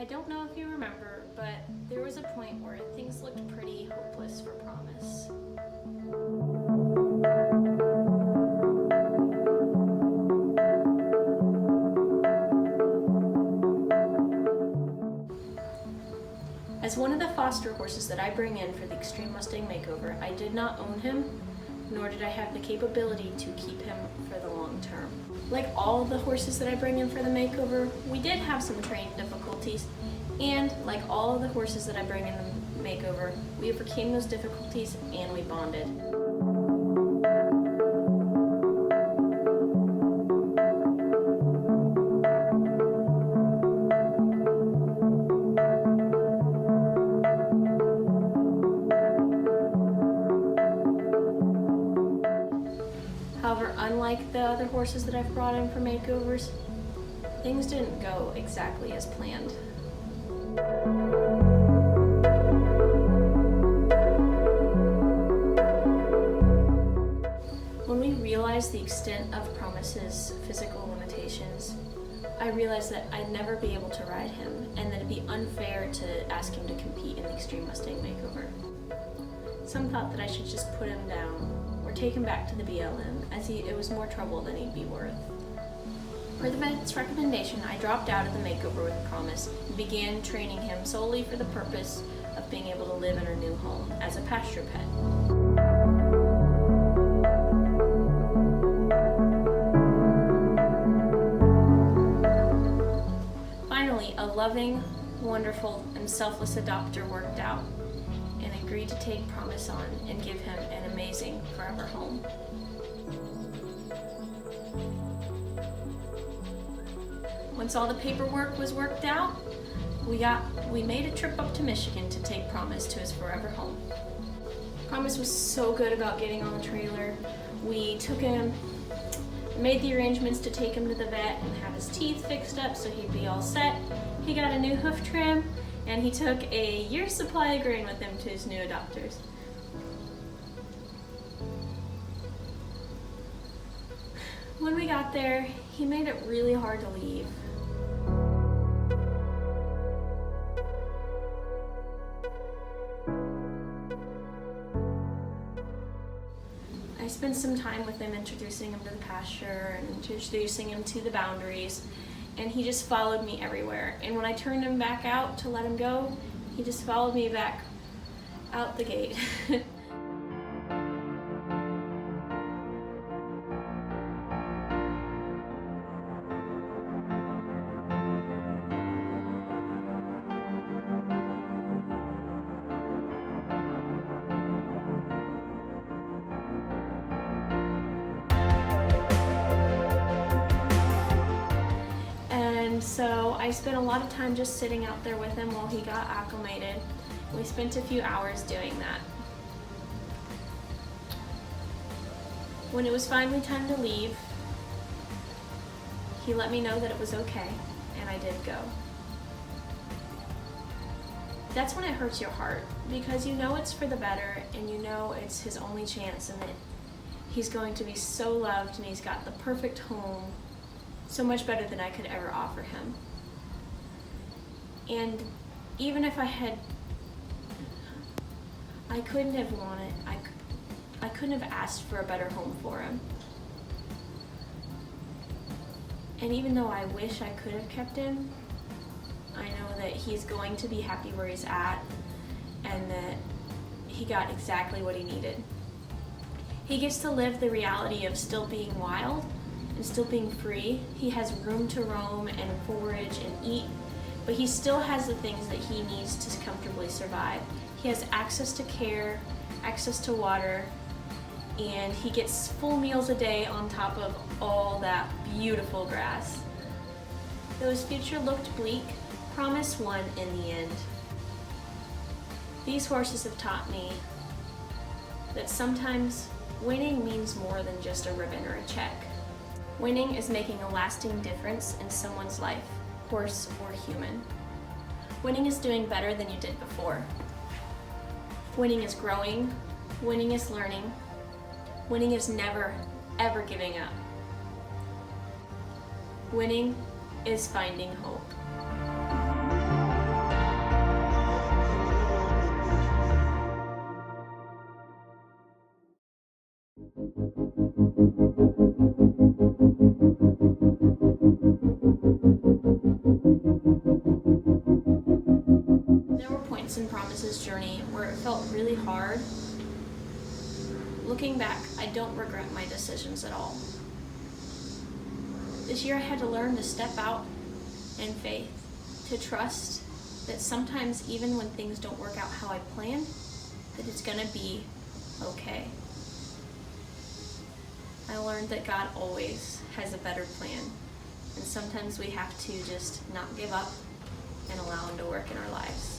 I don't know if you remember, but there was a point where things looked pretty hopeless for Promise. As one of the foster horses that I bring in for the Extreme Mustang Makeover, I did not own him, nor did I have the capability to keep him for the long term. Like all of the horses that I bring in for the makeover, we did have some training difficulties, and like all of the horses that I bring in the makeover, we overcame those difficulties and we bonded. However, unlike the other horses that I've brought in for makeovers, things didn't go exactly as planned. When we realized the extent of Promise's physical limitations, I realized that I'd never be able to ride him and that it'd be unfair to ask him to compete in the Extreme Mustang Makeover. Some thought that I should just put him down or take him back to the BLM, as it was more trouble than he'd be worth. Per the vet's recommendation, I dropped out of the makeover with Promise and began training him solely for the purpose of being able to live in our new home as a pasture pet. Finally, a loving, wonderful, and selfless adopter worked out and agreed to take Promise on and give him an amazing forever home. Once all the paperwork was worked out, we made a trip up to Michigan to take Promise to his forever home. Promise was so good about getting on the trailer. We took him, made the arrangements to take him to the vet and have his teeth fixed up so he'd be all set. He got a new hoof trim, and he took a year's supply of grain with him to his new adopters. When we got there, he made it really hard to leave. I spent some time with him introducing him to the pasture and introducing him to the boundaries, and he just followed me everywhere. And when I turned him back out to let him go, he just followed me back out the gate. So I spent a lot of time just sitting out there with him while he got acclimated. We spent a few hours doing that. When it was finally time to leave, he let me know that it was okay, and I did go. That's when it hurts your heart, because you know it's for the better, and you know it's his only chance, and that he's going to be so loved, and he's got the perfect home, so much better than I could ever offer him. And even if I couldn't have wanted, I couldn't have asked for a better home for him. And even though I wish I could have kept him, I know that he's going to be happy where he's at and that he got exactly what he needed. He gets to live the reality of still being wild and still being free. He has room to roam and forage and eat, but he still has the things that he needs to comfortably survive. He has access to care, access to water, and he gets full meals a day on top of all that beautiful grass. Though his future looked bleak, Promise won in the end. These horses have taught me that sometimes winning means more than just a ribbon or a check. Winning is making a lasting difference in someone's life, horse or human. Winning is doing better than you did before. Winning is growing. Winning is learning. Winning is never, ever giving up. Winning is finding hope. Looking back, I don't regret my decisions at all. This year I had to learn to step out in faith, to trust that sometimes even when things don't work out how I planned, that it's gonna be okay. I learned that God always has a better plan, and sometimes we have to just not give up and allow Him to work in our lives.